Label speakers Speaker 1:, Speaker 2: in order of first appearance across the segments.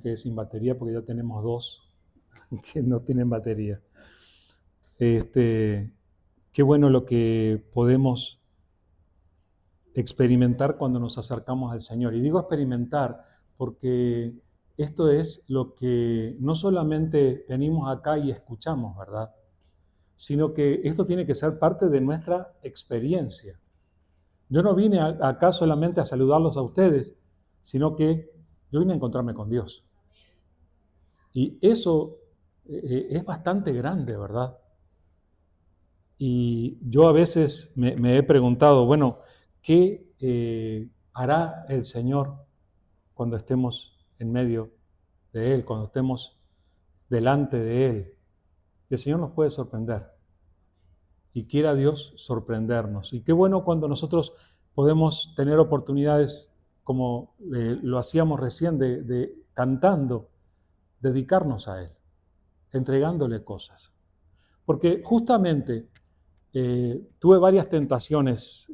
Speaker 1: que sin batería porque ya tenemos dos que no tienen batería. Qué bueno lo que podemos experimentar cuando nos acercamos al Señor. Y digo experimentar porque esto es lo que no solamente venimos acá y escuchamos, ¿verdad? Sino que esto tiene que ser parte de nuestra experiencia. Yo no vine acá solamente a saludarlos a ustedes, sino que yo vine a encontrarme con Dios. Y eso es bastante grande, ¿verdad? Y yo a veces me he preguntado, bueno, ¿qué hará el Señor cuando estemos en medio de Él, cuando estemos delante de Él? El Señor nos puede sorprender. Y quiera Dios sorprendernos. Y qué bueno cuando nosotros podemos tener oportunidades como lo hacíamos recién de cantando, dedicarnos a Él, entregándole cosas. Porque justamente tuve varias tentaciones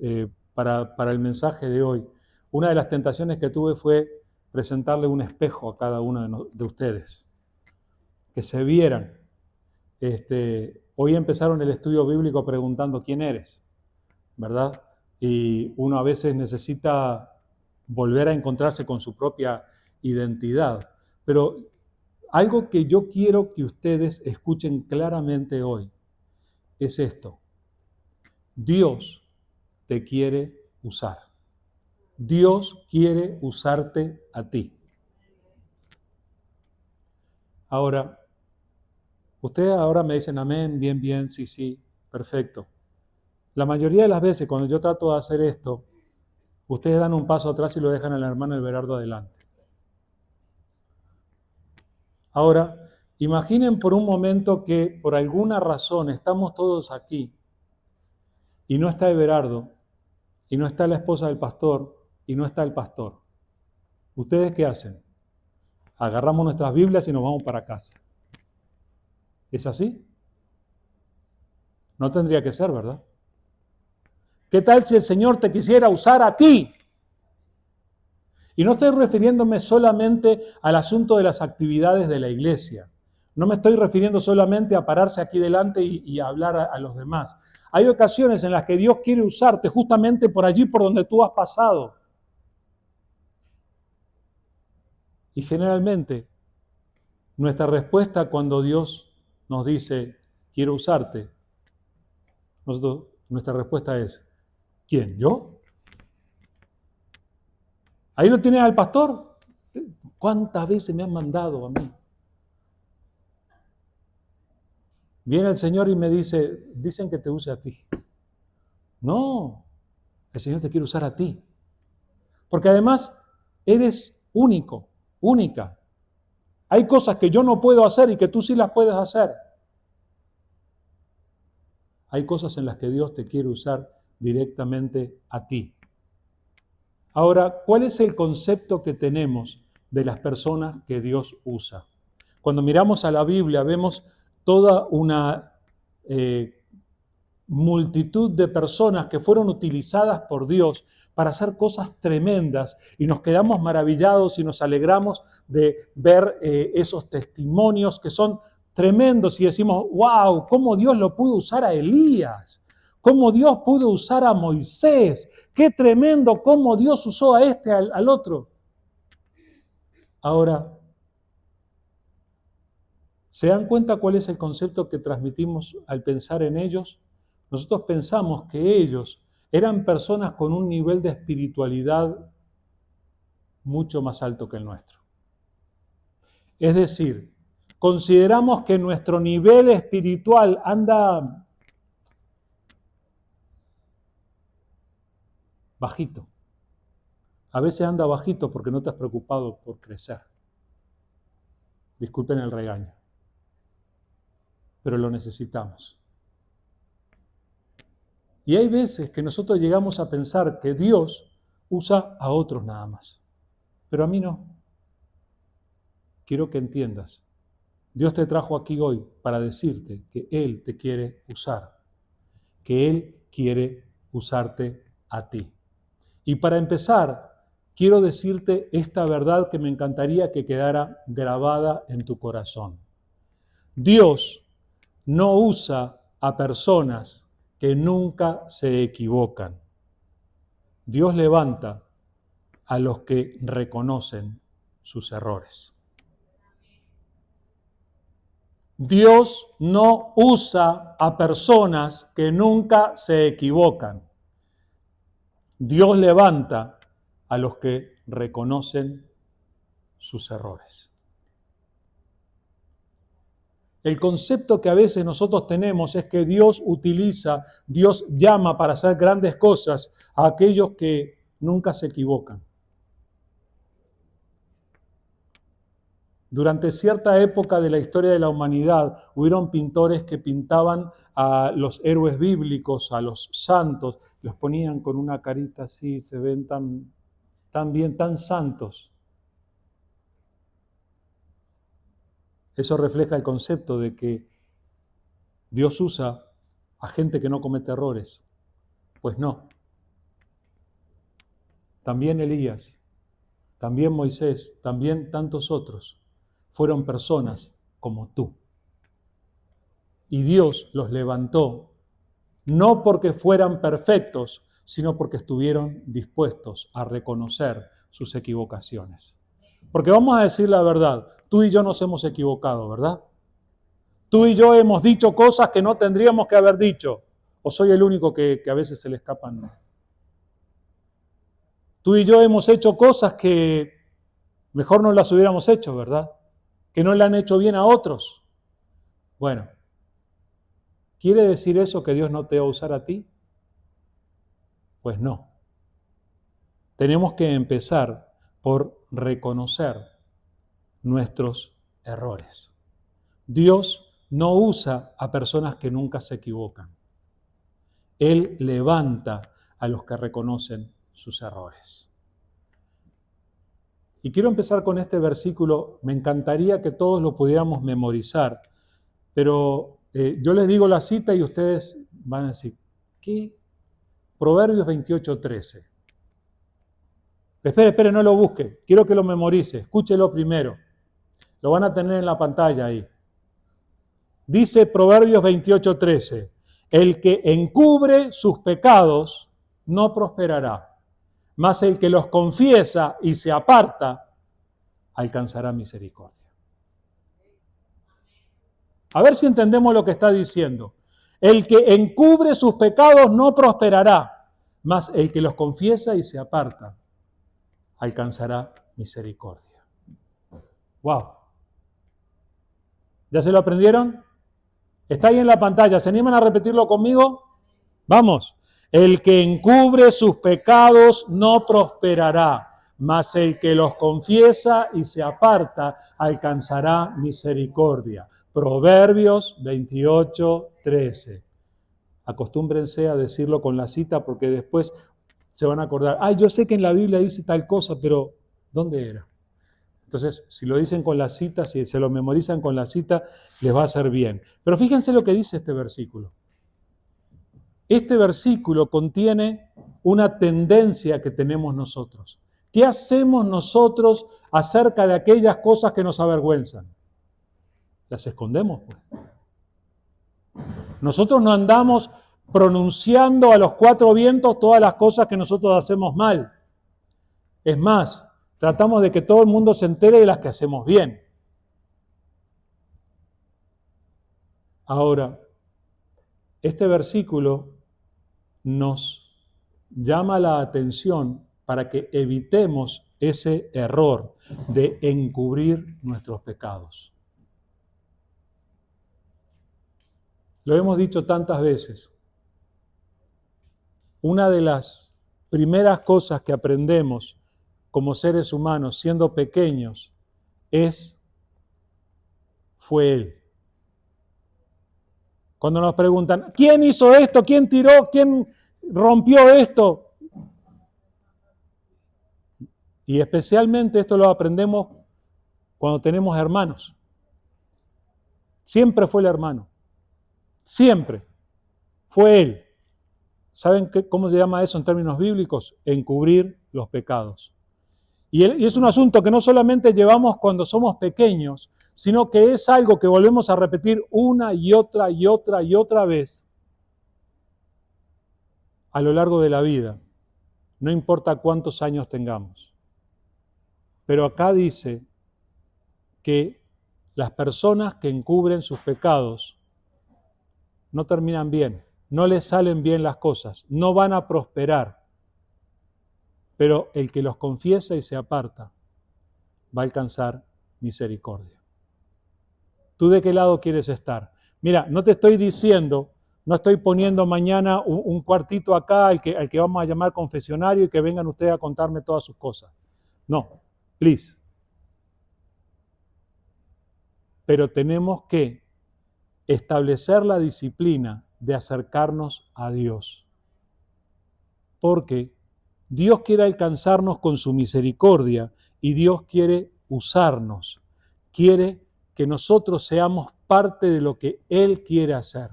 Speaker 1: para el mensaje de hoy. Una de las tentaciones que tuve fue presentarle un espejo a cada uno de ustedes, que se vieran. Hoy empezaron el estudio bíblico preguntando quién eres, ¿verdad? Y uno a veces necesita volver a encontrarse con su propia identidad. Pero algo que yo quiero que ustedes escuchen claramente hoy es esto. Dios te quiere usar. Dios quiere usarte a ti. Ahora, ustedes ahora me dicen amén, bien, bien, sí, sí, perfecto. La mayoría de las veces cuando yo trato de hacer esto, ustedes dan un paso atrás y lo dejan al hermano Everardo adelante. Ahora, imaginen por un momento que por alguna razón estamos todos aquí y no está Everardo, y no está la esposa del pastor, y no está el pastor. ¿Ustedes qué hacen? Agarramos nuestras Biblias y nos vamos para casa. ¿Es así? No tendría que ser, ¿verdad? ¿Qué tal si el Señor te quisiera usar a ti? Y no estoy refiriéndome solamente al asunto de las actividades de la iglesia. No me estoy refiriendo solamente a pararse aquí delante y hablar a los demás. Hay ocasiones en las que Dios quiere usarte justamente por allí por donde tú has pasado. Y generalmente nuestra respuesta cuando Dios nos dice, quiero usarte, nuestra respuesta es, ¿quién? ¿Yo? Ahí lo tienen al pastor. ¿Cuántas veces me han mandado a mí? Viene el Señor y me dice, dicen que te use a ti. No, el Señor te quiere usar a ti. Porque además eres único, única. Hay cosas que yo no puedo hacer y que tú sí las puedes hacer. Hay cosas en las que Dios te quiere usar directamente a ti. Ahora, ¿cuál es el concepto que tenemos de las personas que Dios usa? Cuando miramos a la Biblia vemos toda una multitud de personas que fueron utilizadas por Dios para hacer cosas tremendas y nos quedamos maravillados y nos alegramos de ver esos testimonios que son tremendos y decimos, wow, cómo Dios lo pudo usar a Elías, cómo Dios pudo usar a Moisés, qué tremendo cómo Dios usó a este al otro. Ahora, ¿se dan cuenta cuál es el concepto que transmitimos al pensar en ellos? Nosotros pensamos que ellos eran personas con un nivel de espiritualidad mucho más alto que el nuestro. Es decir, consideramos que nuestro nivel espiritual anda bajito. A veces anda bajito porque no te has preocupado por crecer. Disculpen el regaño, pero lo necesitamos. Y hay veces que nosotros llegamos a pensar que Dios usa a otros nada más, pero a mí no. Quiero que entiendas, Dios te trajo aquí hoy para decirte que Él te quiere usar, que Él quiere usarte a ti. Y para empezar, quiero decirte esta verdad que me encantaría que quedara grabada en tu corazón. Dios no usa a personas que nunca se equivocan. Dios levanta a los que reconocen sus errores. Dios no usa a personas que nunca se equivocan. Dios levanta a los que reconocen sus errores. El concepto que a veces nosotros tenemos es que Dios llama para hacer grandes cosas a aquellos que nunca se equivocan. Durante cierta época de la historia de la humanidad, hubieron pintores que pintaban a los héroes bíblicos, a los santos, los ponían con una carita así, se ven tan bien, tan santos. Eso refleja el concepto de que Dios usa a gente que no comete errores. Pues no. También Elías, también Moisés, también tantos otros fueron personas como tú. Y Dios los levantó, no porque fueran perfectos, sino porque estuvieron dispuestos a reconocer sus equivocaciones. Porque vamos a decir la verdad, tú y yo nos hemos equivocado, ¿verdad? Tú y yo hemos dicho cosas que no tendríamos que haber dicho. ¿O soy el único que a veces se le escapan? Tú y yo hemos hecho cosas que mejor no las hubiéramos hecho, ¿verdad? Que no le han hecho bien a otros. Bueno, ¿quiere decir eso que Dios no te va a usar a ti? Pues no. Tenemos que empezar por reconocer nuestros errores. Dios no usa a personas que nunca se equivocan. Él levanta a los que reconocen sus errores. Y quiero empezar con este versículo. Me encantaría que todos lo pudiéramos memorizar, pero yo les digo la cita y ustedes van a decir, ¿qué? Proverbios 28:13. Espere, no lo busque. Quiero que lo memorice. Escúchelo primero. Lo van a tener en la pantalla ahí. Dice Proverbios 28:13. El que encubre sus pecados no prosperará, mas el que los confiesa y se aparta alcanzará misericordia. A ver si entendemos lo que está diciendo. El que encubre sus pecados no prosperará, mas el que los confiesa y se aparta alcanzará misericordia. ¡Wow! ¿Ya se lo aprendieron? Está ahí en la pantalla. ¿Se animan a repetirlo conmigo? Vamos. El que encubre sus pecados no prosperará, mas el que los confiesa y se aparta alcanzará misericordia. Proverbios 28:13. Acostúmbrense a decirlo con la cita porque después se van a acordar. Yo sé que en la Biblia dice tal cosa, pero ¿dónde era? Entonces, si lo dicen con la cita, si se lo memorizan con la cita, les va a hacer bien. Pero fíjense lo que dice este versículo. Este versículo contiene una tendencia que tenemos nosotros. ¿Qué hacemos nosotros acerca de aquellas cosas que nos avergüenzan? Las escondemos, pues. Nosotros no andamos pronunciando a los cuatro vientos todas las cosas que nosotros hacemos mal. Es más, tratamos de que todo el mundo se entere de las que hacemos bien. Ahora, este versículo nos llama la atención para que evitemos ese error de encubrir nuestros pecados. Lo hemos dicho tantas veces. Una de las primeras cosas que aprendemos como seres humanos, siendo pequeños, fue Él. Cuando nos preguntan, ¿quién hizo esto? ¿Quién tiró? ¿Quién rompió esto? Y especialmente esto lo aprendemos cuando tenemos hermanos. Siempre fue el hermano. Siempre fue Él. ¿Saben cómo se llama eso en términos bíblicos? Encubrir los pecados. Y es un asunto que no solamente llevamos cuando somos pequeños, sino que es algo que volvemos a repetir una y otra y otra y otra vez a lo largo de la vida, no importa cuántos años tengamos. Pero acá dice que las personas que encubren sus pecados no terminan bien, no les salen bien las cosas, no van a prosperar. Pero el que los confiesa y se aparta va a alcanzar misericordia. ¿Tú de qué lado quieres estar? Mira, no te estoy diciendo, no estoy poniendo mañana un cuartito acá al que vamos a llamar confesionario y que vengan ustedes a contarme todas sus cosas. No, please. Pero tenemos que establecer la disciplina de acercarnos a Dios. Porque Dios quiere alcanzarnos con su misericordia y Dios quiere usarnos. Quiere que nosotros seamos parte de lo que Él quiere hacer.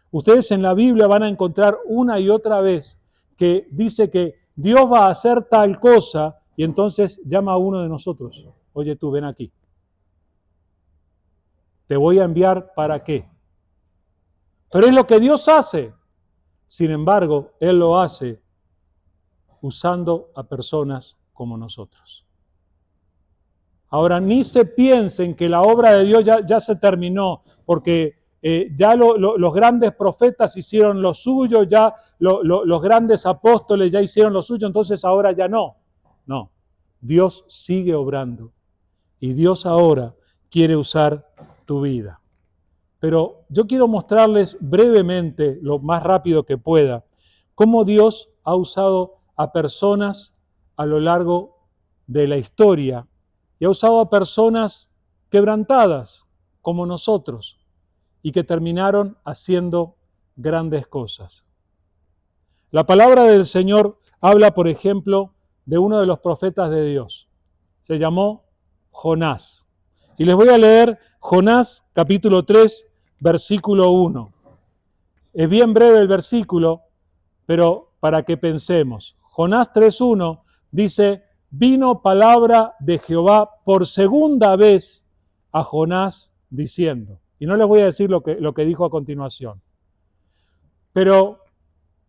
Speaker 1: Ustedes en la Biblia van a encontrar una y otra vez que dice que Dios va a hacer tal cosa y entonces llama a uno de nosotros. Oye, tú ven aquí. Te voy a enviar ¿para qué? Pero es lo que Dios hace. Sin embargo, Él lo hace usando a personas como nosotros. Ahora, ni se piensen que la obra de Dios ya se terminó, porque ya los grandes profetas hicieron lo suyo, ya los grandes apóstoles ya hicieron lo suyo, entonces ahora ya no. No, Dios sigue obrando y Dios ahora quiere usar tu vida. Pero yo quiero mostrarles brevemente, lo más rápido que pueda, cómo Dios ha usado a personas a lo largo de la historia y ha usado a personas quebrantadas como nosotros y que terminaron haciendo grandes cosas. La palabra del Señor habla, por ejemplo, de uno de los profetas de Dios. Se llamó Jonás. Y les voy a leer Jonás capítulo 3, versículo 1. Es bien breve el versículo, pero para que pensemos. Jonás 3:1 dice, vino palabra de Jehová por segunda vez a Jonás diciendo. Y no les voy a decir lo que dijo a continuación. Pero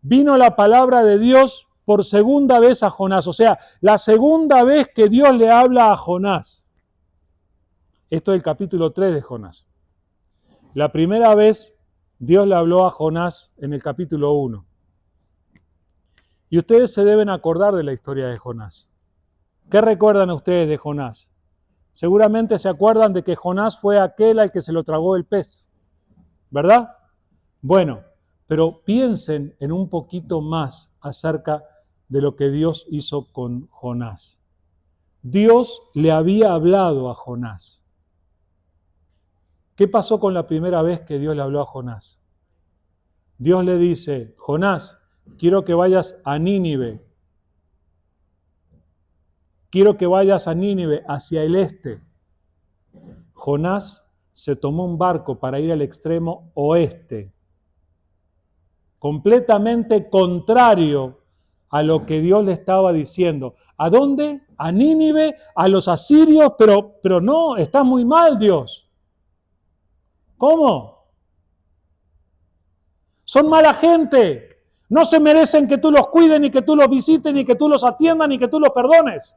Speaker 1: vino la palabra de Dios por segunda vez a Jonás. O sea, la segunda vez que Dios le habla a Jonás. Esto es el capítulo 3 de Jonás. La primera vez Dios le habló a Jonás en el capítulo 1. Y ustedes se deben acordar de la historia de Jonás. ¿Qué recuerdan ustedes de Jonás? Seguramente se acuerdan de que Jonás fue aquel al que se lo tragó el pez, ¿verdad? Bueno, pero piensen en un poquito más acerca de lo que Dios hizo con Jonás. Dios le había hablado a Jonás. ¿Qué pasó con la primera vez que Dios le habló a Jonás? Dios le dice, Jonás, quiero que vayas a Nínive. Quiero que vayas a Nínive, hacia el este. Jonás se tomó un barco para ir al extremo oeste, completamente contrario a lo que Dios le estaba diciendo. ¿A dónde? A Nínive, a los asirios, pero no, está muy mal Dios. ¿Cómo? Son mala gente. No se merecen que tú los cuides, ni que tú los visites, ni que tú los atiendas, ni que tú los perdones.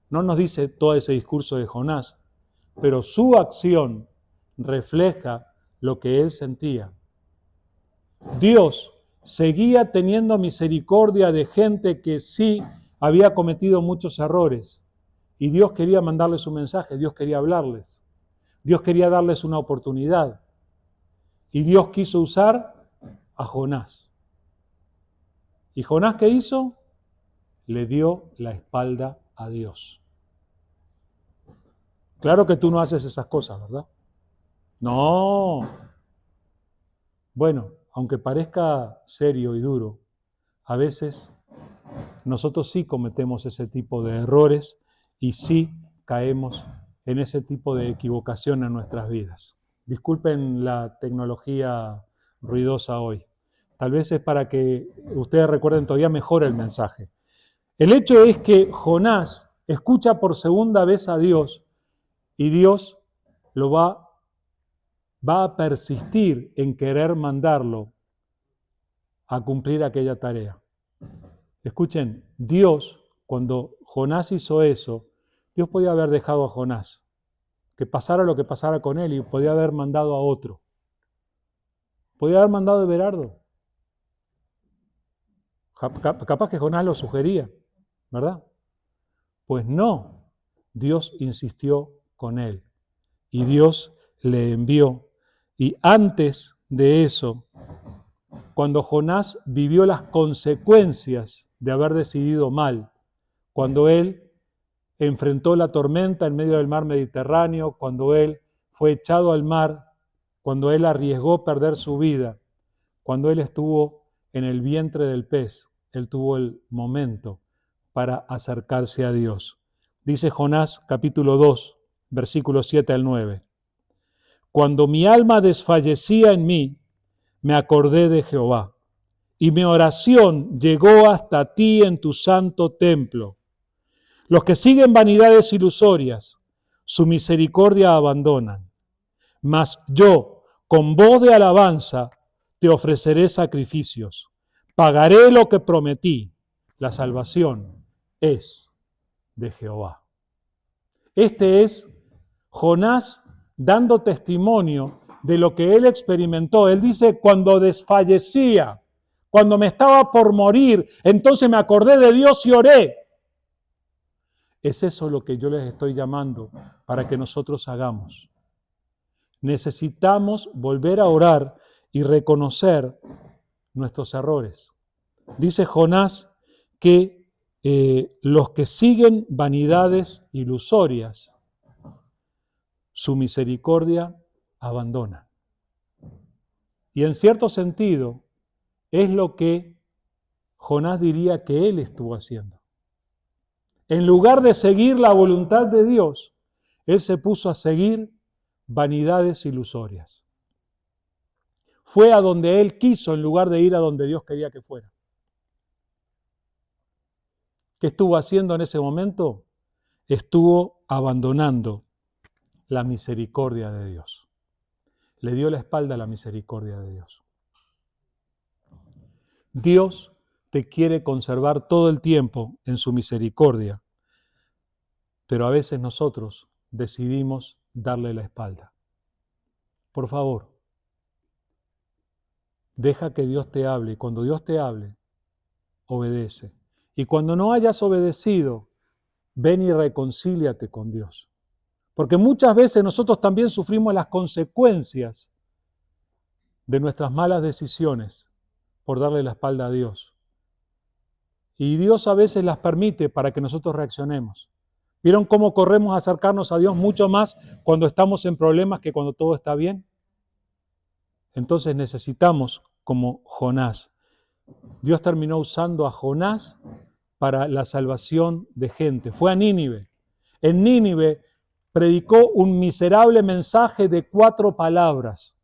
Speaker 1: No nos dice todo ese discurso de Jonás, pero su acción refleja lo que él sentía. Dios seguía teniendo misericordia de gente que sí había cometido muchos errores. Y Dios quería mandarles un mensaje, Dios quería hablarles. Dios quería darles una oportunidad. Y Dios quiso usar a Jonás. ¿Y Jonás qué hizo? Le dio la espalda a Dios. Claro que tú no haces esas cosas, ¿verdad? No. Bueno, aunque parezca serio y duro, a veces nosotros sí cometemos ese tipo de errores y sí caemos en ese tipo de equivocación en nuestras vidas. Disculpen la tecnología ruidosa hoy. Tal vez es para que ustedes recuerden todavía mejor el mensaje. El hecho es que Jonás escucha por segunda vez a Dios y Dios lo va a persistir en querer mandarlo a cumplir aquella tarea. Escuchen, Dios, cuando Jonás hizo eso, Dios podía haber dejado a Jonás, que pasara lo que pasara con él, y podía haber mandado a otro. Podía haber mandado a Everardo. Capaz que Jonás lo sugería, ¿verdad? Pues no, Dios insistió con él y Dios le envió. Y antes de eso, cuando Jonás vivió las consecuencias de haber decidido mal, cuando él enfrentó la tormenta en medio del mar Mediterráneo, cuando él fue echado al mar, cuando él arriesgó perder su vida, cuando él estuvo en el vientre del pez, él tuvo el momento para acercarse a Dios. Dice Jonás capítulo 2, versículos 7 al 9. Cuando mi alma desfallecía en mí, me acordé de Jehová, y mi oración llegó hasta ti en tu santo templo. Los que siguen vanidades ilusorias, su misericordia abandonan. Mas yo, con voz de alabanza, te ofreceré sacrificios. Pagaré lo que prometí. La salvación es de Jehová. Este es Jonás dando testimonio de lo que él experimentó. Él dice, cuando desfallecía, cuando me estaba por morir, entonces me acordé de Dios y oré. Es eso lo que yo les estoy llamando para que nosotros hagamos. Necesitamos volver a orar y reconocer nuestros errores. Dice Jonás que los que siguen vanidades ilusorias, su misericordia abandonan. Y en cierto sentido, es lo que Jonás diría que él estuvo haciendo. En lugar de seguir la voluntad de Dios, él se puso a seguir vanidades ilusorias. Fue a donde él quiso en lugar de ir a donde Dios quería que fuera. ¿Qué estuvo haciendo en ese momento? Estuvo abandonando la misericordia de Dios. Le dio la espalda a la misericordia de Dios. Dios te quiere conservar todo el tiempo en su misericordia, pero a veces nosotros decidimos darle la espalda. Por favor, deja que Dios te hable, y cuando Dios te hable, obedece. Y cuando no hayas obedecido, ven y reconcíliate con Dios. Porque muchas veces nosotros también sufrimos las consecuencias de nuestras malas decisiones por darle la espalda a Dios. Y Dios a veces las permite para que nosotros reaccionemos. ¿Vieron cómo corremos a acercarnos a Dios mucho más cuando estamos en problemas que cuando todo está bien? Entonces necesitamos, como Jonás. Dios terminó usando a Jonás para la salvación de gente. Fue a Nínive. En Nínive predicó un miserable mensaje de 4 palabras.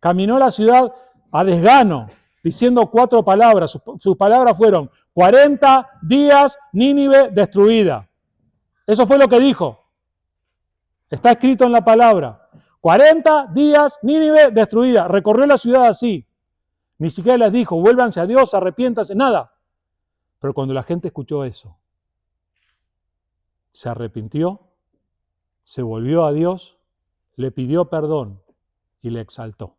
Speaker 1: Caminó la ciudad a desgano, diciendo 4 palabras. Sus palabras fueron: 40 días Nínive destruida. Eso fue lo que dijo. Está escrito en la palabra. 40 días Nínive destruida. Recorrió la ciudad así. Ni siquiera les dijo, vuélvanse a Dios, arrepiéntanse, nada. Pero cuando la gente escuchó eso, se arrepintió, se volvió a Dios, le pidió perdón y le exaltó.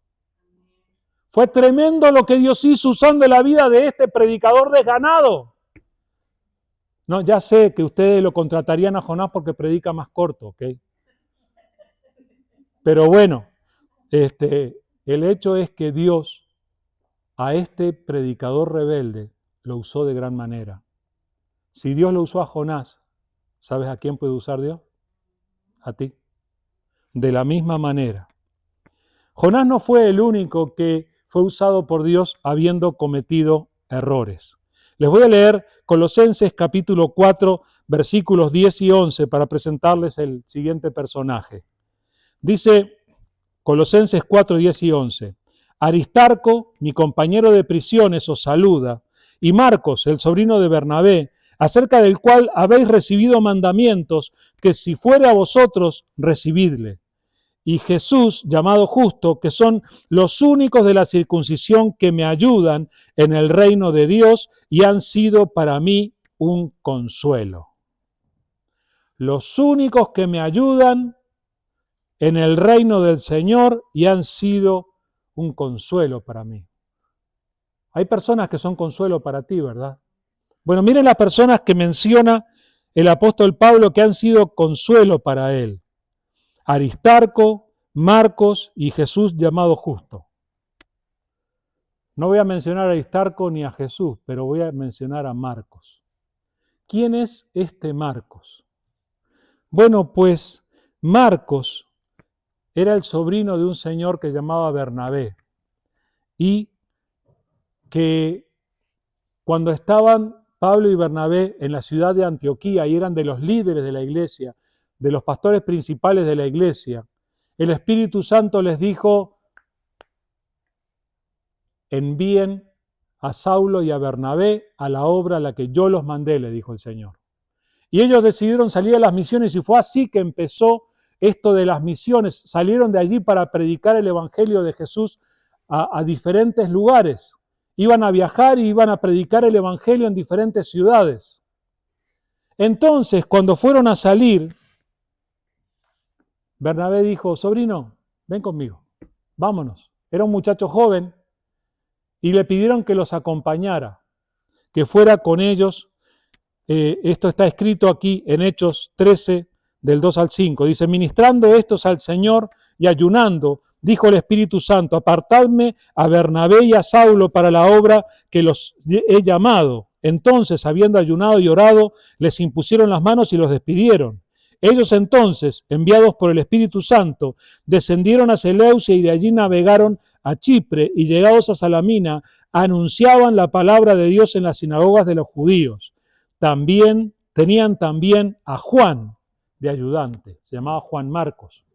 Speaker 1: Fue tremendo lo que Dios hizo usando la vida de este predicador desganado. No, ya sé que ustedes lo contratarían a Jonás porque predica más corto, ¿ok? Pero bueno, el hecho es que Dios a este predicador rebelde lo usó de gran manera. Si Dios lo usó a Jonás, ¿sabes a quién puede usar Dios? A ti. De la misma manera. Jonás no fue el único que fue usado por Dios habiendo cometido errores. Les voy a leer Colosenses capítulo 4, versículos 10 y 11 para presentarles el siguiente personaje. Dice Colosenses 4, 10 y 11. Aristarco, mi compañero de prisiones, os saluda, y Marcos, el sobrino de Bernabé, acerca del cual habéis recibido mandamientos, que si fuere a vosotros, recibidle. Y Jesús, llamado Justo, que son los únicos de la circuncisión que me ayudan en el reino de Dios y han sido para mí un consuelo. Los únicos que me ayudan en el reino del Señor y han sido un consuelo para mí. Hay personas que son consuelo para ti, ¿verdad? Bueno, miren las personas que menciona el apóstol Pablo que han sido consuelo para él. Aristarco, Marcos y Jesús llamado Justo. No voy a mencionar a Aristarco ni a Jesús, pero voy a mencionar a Marcos. ¿Quién es este Marcos? Bueno, pues Marcos era el sobrino de un señor que llamaba Bernabé y que cuando estaban Pablo y Bernabé en la ciudad de Antioquía y eran de los líderes de la iglesia, de los pastores principales de la iglesia, el Espíritu Santo les dijo: envíen a Saulo y a Bernabé a la obra a la que yo los mandé, le dijo el Señor. Y ellos decidieron salir a las misiones y fue así que empezó esto de las misiones. Salieron de allí para predicar el Evangelio de Jesús a diferentes lugares. Iban a viajar y iban a predicar el Evangelio en diferentes ciudades. Entonces, cuando fueron a salir, Bernabé dijo: sobrino, ven conmigo, vámonos. Era un muchacho joven y le pidieron que los acompañara, que fuera con ellos. Esto está escrito aquí en Hechos 13, del 2 al 5. Dice: ministrando estos al Señor y ayunando, dijo el Espíritu Santo: apartadme a Bernabé y a Saulo para la obra que los he llamado. Entonces, habiendo ayunado y orado, les impusieron las manos y los despidieron. Ellos entonces, enviados por el Espíritu Santo, descendieron a Seleucia y de allí navegaron a Chipre y llegados a Salamina, anunciaban la palabra de Dios en las sinagogas de los judíos. Tenían también a Juan de ayudante, se llamaba Juan Marcos.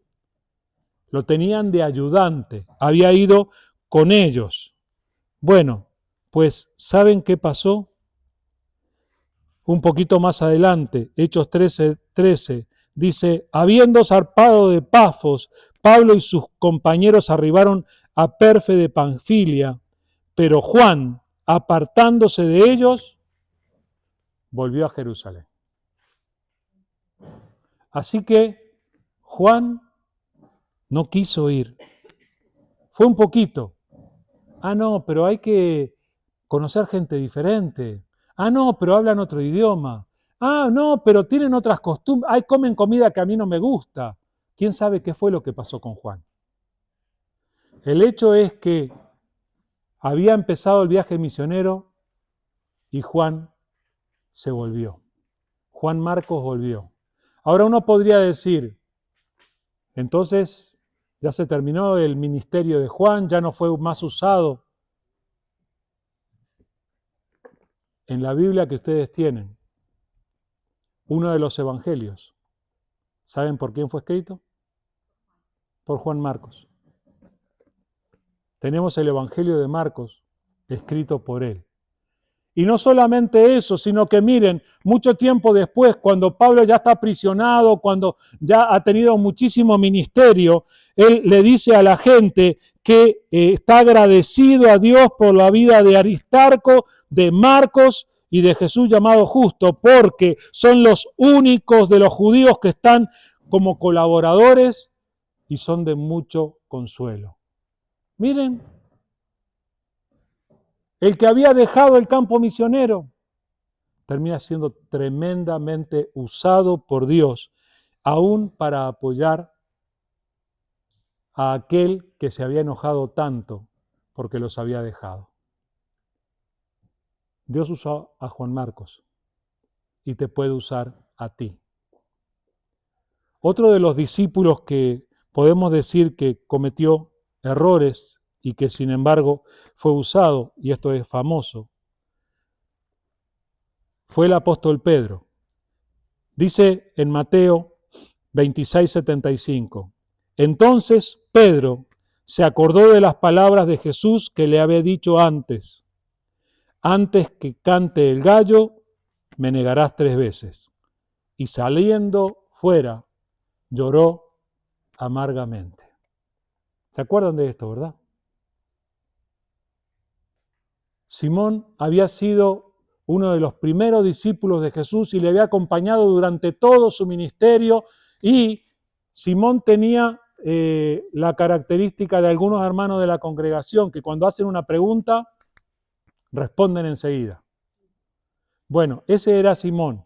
Speaker 1: Lo tenían de ayudante, había ido con ellos. Bueno, pues ¿saben qué pasó? Un poquito más adelante, Hechos 13, dice: habiendo zarpado de Pafos, Pablo y sus compañeros arribaron a Perge de Panfilia, pero Juan, apartándose de ellos, volvió a Jerusalén. Así que Juan no quiso ir. Fue un poquito. No, pero hay que conocer gente diferente. No, pero hablan otro idioma. No, pero tienen otras costumbres. Comen comida que a mí no me gusta. ¿Quién sabe qué fue lo que pasó con Juan? El hecho es que había empezado el viaje misionero y Juan se volvió. Juan Marcos volvió. Ahora uno podría decir: entonces ya se terminó el ministerio de Juan, ya no fue más usado. En la Biblia que ustedes tienen, uno de los evangelios, ¿saben por quién fue escrito? Por Juan Marcos. Tenemos el evangelio de Marcos escrito por él. Y no solamente eso, sino que miren, mucho tiempo después, cuando Pablo ya está aprisionado, cuando ya ha tenido muchísimo ministerio, él le dice a la gente que está agradecido a Dios por la vida de Aristarco, de Marcos y de Jesús llamado Justo, porque son los únicos de los judíos que están como colaboradores y son de mucho consuelo. Miren, el que había dejado el campo misionero termina siendo tremendamente usado por Dios, aún para apoyar a aquel que se había enojado tanto porque los había dejado. Dios usó a Juan Marcos y te puede usar a ti. Otro de los discípulos que podemos decir que cometió errores y que sin embargo fue usado, y esto es famoso, fue el apóstol Pedro. Dice en Mateo 26:75, entonces Pedro se acordó de las palabras de Jesús que le había dicho antes que cante el gallo, me negarás 3 veces. Y saliendo fuera, lloró amargamente. ¿Se acuerdan de esto, verdad? Simón había sido uno de los primeros discípulos de Jesús y le había acompañado durante todo su ministerio, y Simón tenía la característica de algunos hermanos de la congregación que cuando hacen una pregunta responden enseguida. Bueno, ese era Simón.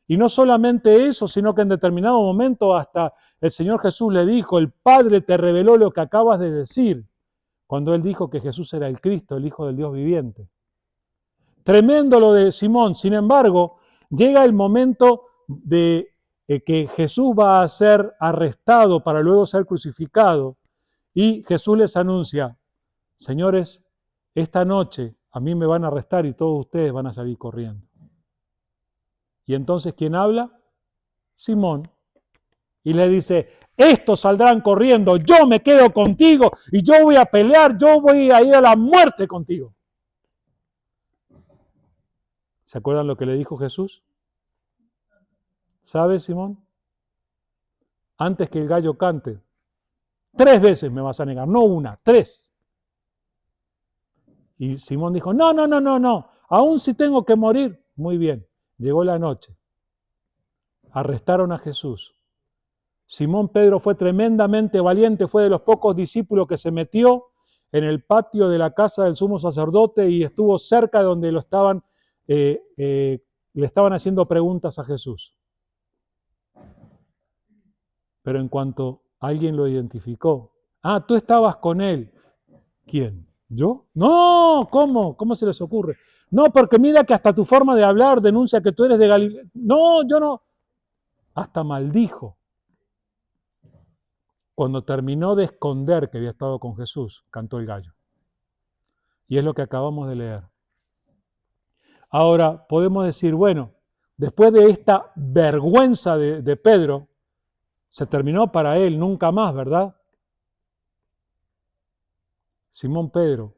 Speaker 1: Y no solamente eso, sino que en determinado momento hasta el Señor Jesús le dijo: el Padre te reveló lo que acabas de decir, cuando él dijo que Jesús era el Cristo, el Hijo del Dios viviente. Tremendo lo de Simón. Sin embargo, llega el momento de que Jesús va a ser arrestado para luego ser crucificado, y Jesús les anuncia: señores, esta noche a mí me van a arrestar y todos ustedes van a salir corriendo. Y entonces, ¿quién habla? Simón. Y le dice: estos saldrán corriendo, yo me quedo contigo y yo voy a pelear, yo voy a ir a la muerte contigo. ¿Se acuerdan lo que le dijo Jesús? ¿Sabes, Simón? Antes que el gallo cante, 3 veces me vas a negar, no una, 3. Y Simón dijo: no, aún si tengo que morir. Muy bien, llegó la noche. Arrestaron a Jesús. Simón Pedro fue tremendamente valiente, fue de los pocos discípulos que se metió en el patio de la casa del sumo sacerdote y estuvo cerca de donde le estaban haciendo preguntas a Jesús. Pero en cuanto alguien lo identificó: tú estabas con él. ¿Quién? ¿Yo? No, ¿cómo? ¿Cómo se les ocurre? No, porque mira que hasta tu forma de hablar denuncia que tú eres de Galilea. No, yo no. Hasta maldijo. Cuando terminó de esconder que había estado con Jesús, cantó el gallo. Y es lo que acabamos de leer. Ahora podemos decir, bueno, después de esta vergüenza de Pedro, se terminó para él, nunca más, ¿verdad? Simón Pedro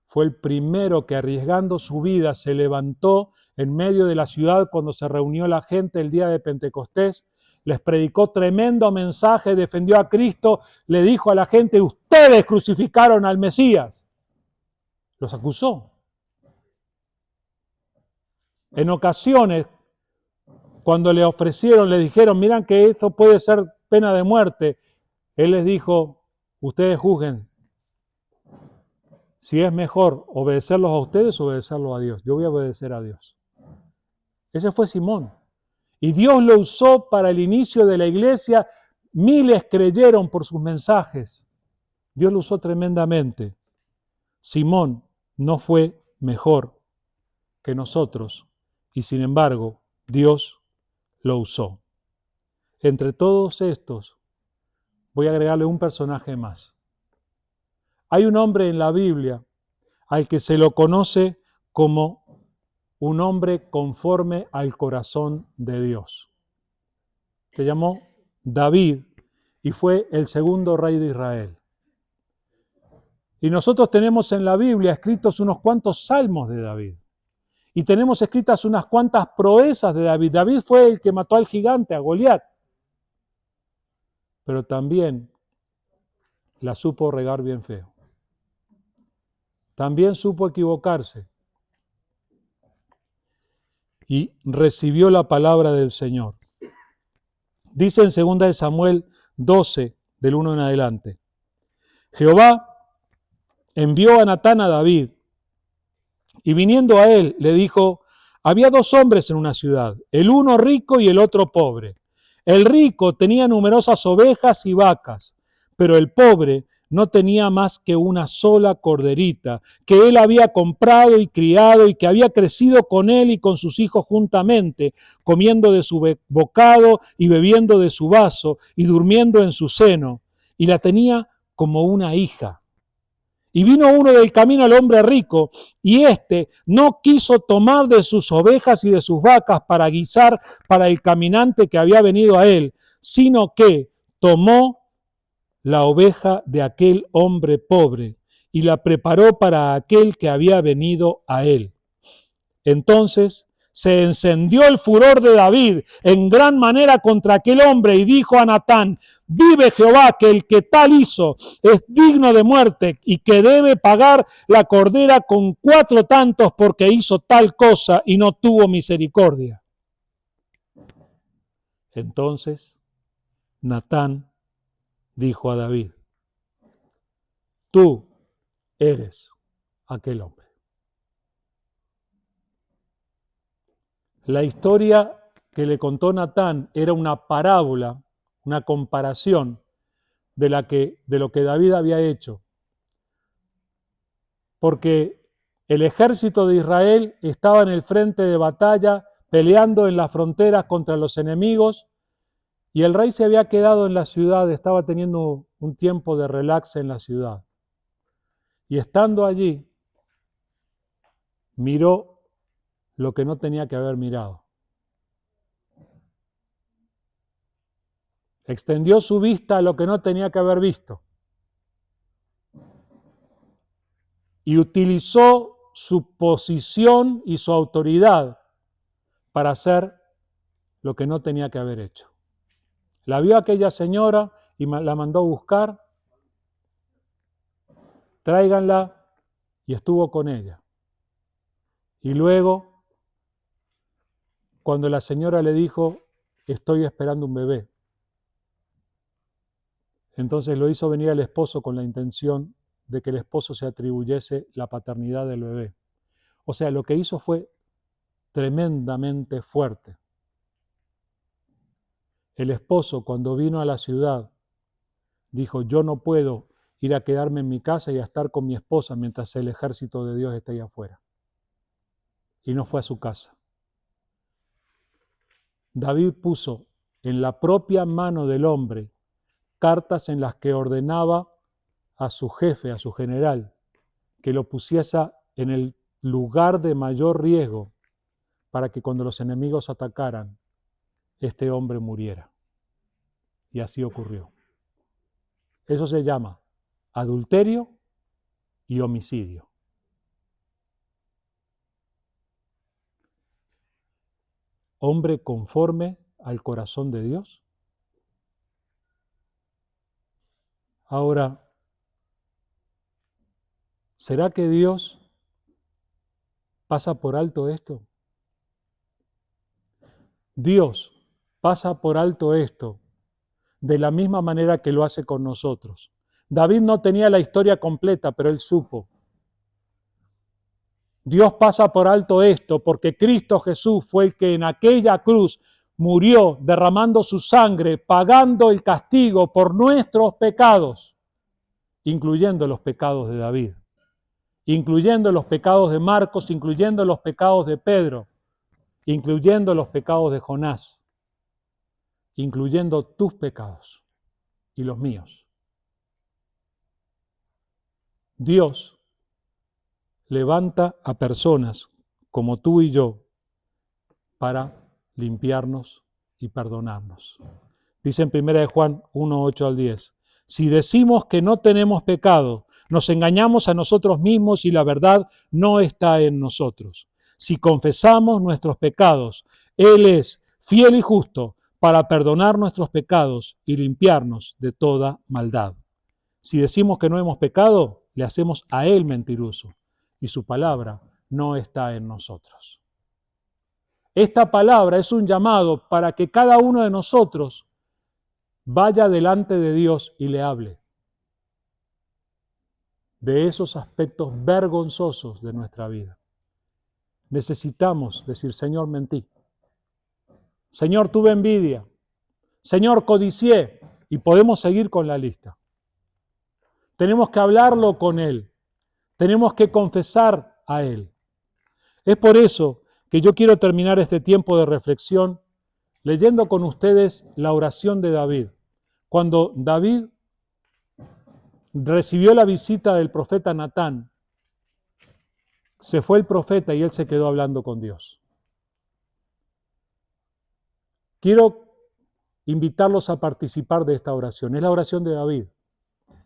Speaker 1: fue el primero que, arriesgando su vida, se levantó en medio de la ciudad cuando se reunió la gente el día de Pentecostés, les predicó tremendo mensaje, defendió a Cristo, le dijo a la gente: ustedes crucificaron al Mesías. Los acusó. En ocasiones, cuando le ofrecieron, le dijeron: miran que esto puede ser pena de muerte, él les dijo: ustedes juzguen si es mejor obedecerlos a ustedes o obedecerlos a Dios. Yo voy a obedecer a Dios. Ese fue Simón. Y Dios lo usó para el inicio de la iglesia. Miles creyeron por sus mensajes. Dios lo usó tremendamente. Simón no fue mejor que nosotros y sin embargo Dios lo usó. Entre todos estos voy a agregarle un personaje más. Hay un hombre en la Biblia al que se lo conoce como un hombre conforme al corazón de Dios. Se llamó David y fue el segundo rey de Israel. Y nosotros tenemos en la Biblia escritos unos cuantos salmos de David. Y tenemos escritas unas cuantas proezas de David. David fue el que mató al gigante, a Goliat. Pero también la supo regar bien feo. También supo equivocarse. Y recibió la palabra del Señor. Dice en 2 de Samuel 12, del 1 en adelante: Jehová envió a Natán a David, y viniendo a él le dijo: había 2 hombres en una ciudad, el uno rico y el otro pobre. El rico tenía numerosas ovejas y vacas, pero el pobre no tenía más que una sola corderita, que él había comprado y criado y que había crecido con él y con sus hijos juntamente, comiendo de su bocado y bebiendo de su vaso y durmiendo en su seno, y la tenía como una hija. Y vino uno del camino al hombre rico, y éste no quiso tomar de sus ovejas y de sus vacas para guisar para el caminante que había venido a él, sino que tomó la oveja de aquel hombre pobre y la preparó para aquel que había venido a él. Entonces se encendió el furor de David en gran manera contra aquel hombre y dijo a Natán: vive Jehová, que el que tal hizo es digno de muerte y que debe pagar la cordera con 4 tantos porque hizo tal cosa y no tuvo misericordia. Entonces Natán dijo a David: tú eres aquel hombre. La historia que le contó Natán era una parábola, una comparación de lo que David había hecho. Porque el ejército de Israel estaba en el frente de batalla, peleando en las fronteras contra los enemigos, y el rey se había quedado en la ciudad, estaba teniendo un tiempo de relax en la ciudad. Y estando allí, miró lo que no tenía que haber mirado. Extendió su vista a lo que no tenía que haber visto. Y utilizó su posición y su autoridad para hacer lo que no tenía que haber hecho. La vio aquella señora y la mandó a buscar, tráiganla, y estuvo con ella. Y luego, cuando la señora le dijo: estoy esperando un bebé, entonces lo hizo venir al esposo con la intención de que el esposo se atribuyese la paternidad del bebé. O sea, lo que hizo fue tremendamente fuerte. El esposo, cuando vino a la ciudad, dijo: yo no puedo ir a quedarme en mi casa y a estar con mi esposa mientras el ejército de Dios está ahí afuera. Y no fue a su casa. David puso en la propia mano del hombre cartas en las que ordenaba a su jefe, a su general, que lo pusiese en el lugar de mayor riesgo para que cuando los enemigos atacaran, este hombre muriera. Y así ocurrió. Eso se llama adulterio y homicidio. Hombre conforme al corazón de Dios. Ahora, ¿será que Dios pasa por alto esto? Dios pasa por alto esto de la misma manera que lo hace con nosotros. David no tenía la historia completa, pero él supo. Dios pasa por alto esto porque Cristo Jesús fue el que en aquella cruz murió derramando su sangre, pagando el castigo por nuestros pecados, incluyendo los pecados de David, incluyendo los pecados de Marcos, incluyendo los pecados de Pedro, incluyendo los pecados de Jonás, incluyendo tus pecados y los míos. Dios levanta a personas como tú y yo para limpiarnos y perdonarnos. Dice en 1 Juan 1, 8 al 10, si decimos que no tenemos pecado, nos engañamos a nosotros mismos y la verdad no está en nosotros. Si confesamos nuestros pecados, Él es fiel y justo para perdonar nuestros pecados y limpiarnos de toda maldad. Si decimos que no hemos pecado, le hacemos a Él mentiroso y su palabra no está en nosotros. Esta palabra es un llamado para que cada uno de nosotros vaya delante de Dios y le hable de esos aspectos vergonzosos de nuestra vida. Necesitamos decir: Señor, mentí. Señor, tuve envidia. Señor, codicié. Y podemos seguir con la lista. Tenemos que hablarlo con Él. Tenemos que confesar a Él. Es por eso que yo quiero terminar este tiempo de reflexión leyendo con ustedes la oración de David. Cuando David recibió la visita del profeta Natán, se fue el profeta y él se quedó hablando con Dios. Quiero invitarlos a participar de esta oración. Es la oración de David,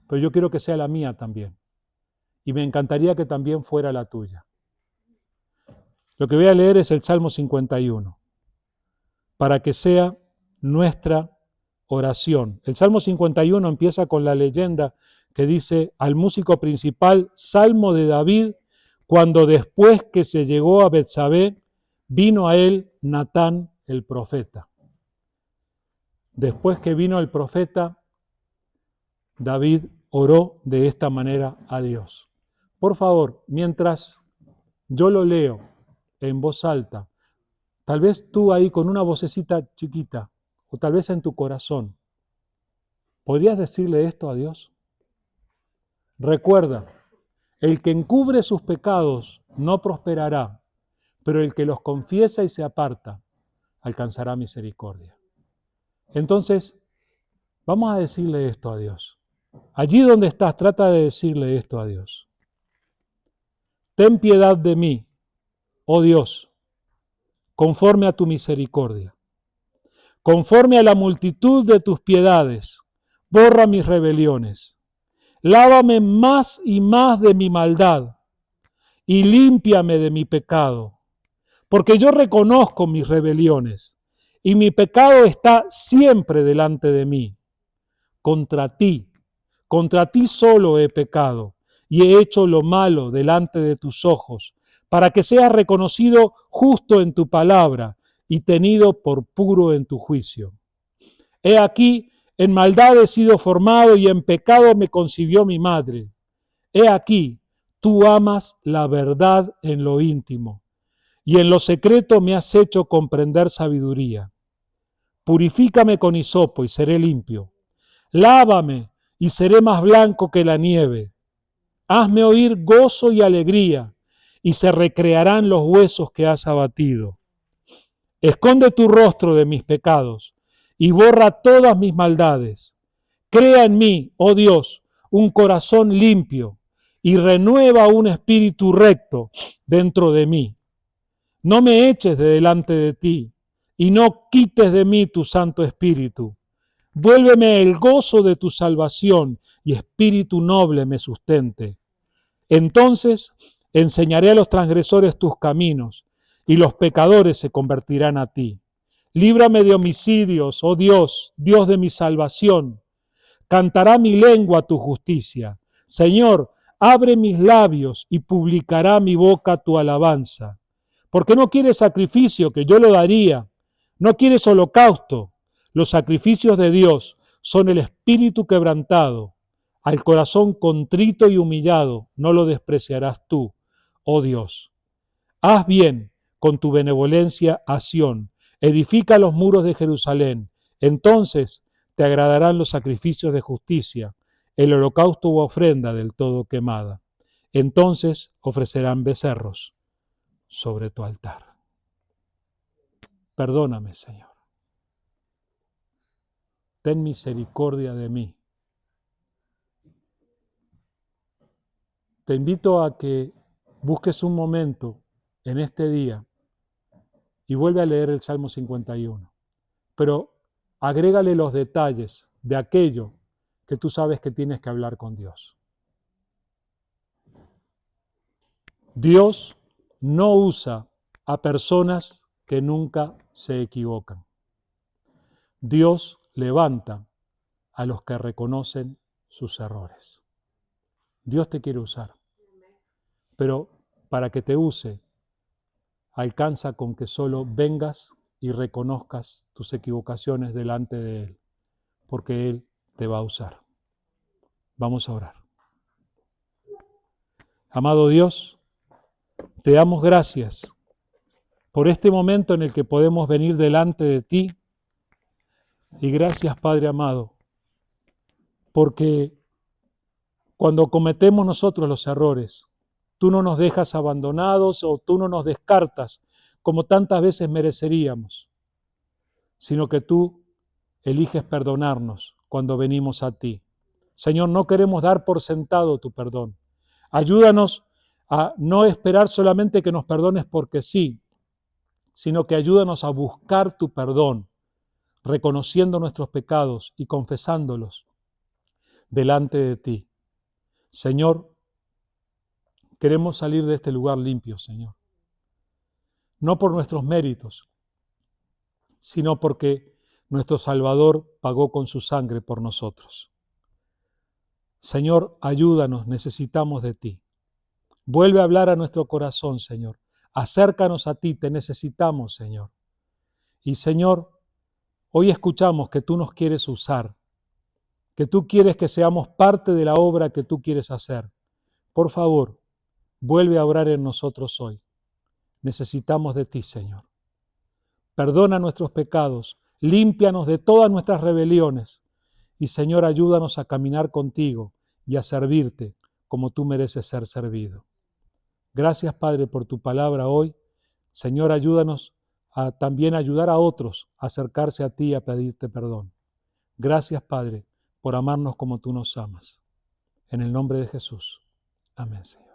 Speaker 1: pero yo quiero que sea la mía también. Y me encantaría que también fuera la tuya. Lo que voy a leer es el Salmo 51, para que sea nuestra oración. El Salmo 51 empieza con la leyenda que dice al músico principal, Salmo de David, cuando después que se llegó a Betsabé, vino a él Natán el profeta. Después que vino el profeta, David oró de esta manera a Dios. Por favor, mientras yo lo leo en voz alta, tal vez tú ahí con una vocecita chiquita, o tal vez en tu corazón, ¿podrías decirle esto a Dios? Recuerda, el que encubre sus pecados no prosperará, pero el que los confiesa y se aparta alcanzará misericordia. Entonces, vamos a decirle esto a Dios. Allí donde estás, trata de decirle esto a Dios. Ten piedad de mí, oh Dios, conforme a tu misericordia. Conforme a la multitud de tus piedades, borra mis rebeliones. Lávame más y más de mi maldad y límpiame de mi pecado, porque yo reconozco mis rebeliones y mi pecado está siempre delante de mí. Contra ti solo he pecado y he hecho lo malo delante de tus ojos, para que seas reconocido justo en tu palabra y tenido por puro en tu juicio. He aquí, en maldad he sido formado y en pecado me concibió mi madre. He aquí, tú amas la verdad en lo íntimo y en lo secreto me has hecho comprender sabiduría. Purifícame con hisopo y seré limpio. Lávame y seré más blanco que la nieve. Hazme oír gozo y alegría, y se recrearán los huesos que has abatido. Esconde tu rostro de mis pecados, y borra todas mis maldades. Crea en mí, oh Dios, un corazón limpio, y renueva un espíritu recto dentro de mí. No me eches de delante de ti, y no quites de mí tu Santo Espíritu. Vuélveme el gozo de tu salvación, y espíritu noble me sustente. Entonces enseñaré a los transgresores tus caminos, y los pecadores se convertirán a ti. Líbrame de homicidios, oh Dios, Dios de mi salvación. Cantará mi lengua tu justicia. Señor, abre mis labios y publicará mi boca tu alabanza. Porque no quieres sacrificio, que yo lo daría. No quieres holocausto. Los sacrificios de Dios son el espíritu quebrantado. Al corazón contrito y humillado no lo despreciarás tú, oh Dios. Haz bien con tu benevolencia a Sión. Edifica los muros de Jerusalén. Entonces te agradarán los sacrificios de justicia, el holocausto u ofrenda del todo quemada. Entonces ofrecerán becerros sobre tu altar. Perdóname, Señor. Ten misericordia de mí. Te invito a que busques un momento en este día y vuelve a leer el Salmo 51, pero agrégale los detalles de aquello que tú sabes que tienes que hablar con Dios. Dios no usa a personas que nunca se equivocan. Dios levanta a los que reconocen sus errores. Dios te quiere usar, pero para que te use, alcanza con que solo vengas y reconozcas tus equivocaciones delante de Él, porque Él te va a usar. Vamos a orar. Amado Dios, te damos gracias por este momento en el que podemos venir delante de ti, y gracias, Padre amado, porque cuando cometemos nosotros los errores, tú no nos dejas abandonados o tú no nos descartas como tantas veces mereceríamos, sino que tú eliges perdonarnos cuando venimos a ti. Señor, no queremos dar por sentado tu perdón. Ayúdanos a no esperar solamente que nos perdones porque sí, sino que ayúdanos a buscar tu perdón, reconociendo nuestros pecados y confesándolos delante de ti. Señor, queremos salir de este lugar limpio, Señor. no por nuestros méritos, sino porque nuestro Salvador pagó con su sangre por nosotros. Señor, ayúdanos, necesitamos de ti. Vuelve a hablar a nuestro corazón, Señor. Acércanos a ti, te necesitamos, Señor. Y Señor, hoy escuchamos que tú nos quieres usar, que tú quieres que seamos parte de la obra que tú quieres hacer. Por favor, vuelve a obrar en nosotros hoy. Necesitamos de ti, Señor. Perdona nuestros pecados, límpianos de todas nuestras rebeliones y, Señor, ayúdanos a caminar contigo y a servirte como tú mereces ser servido. Gracias, Padre, por tu palabra hoy. Señor, ayúdanos a también ayudar a otros a acercarse a ti y a pedirte perdón. Gracias, Padre, por amarnos como tú nos amas. En el nombre de Jesús. Amén, Señor.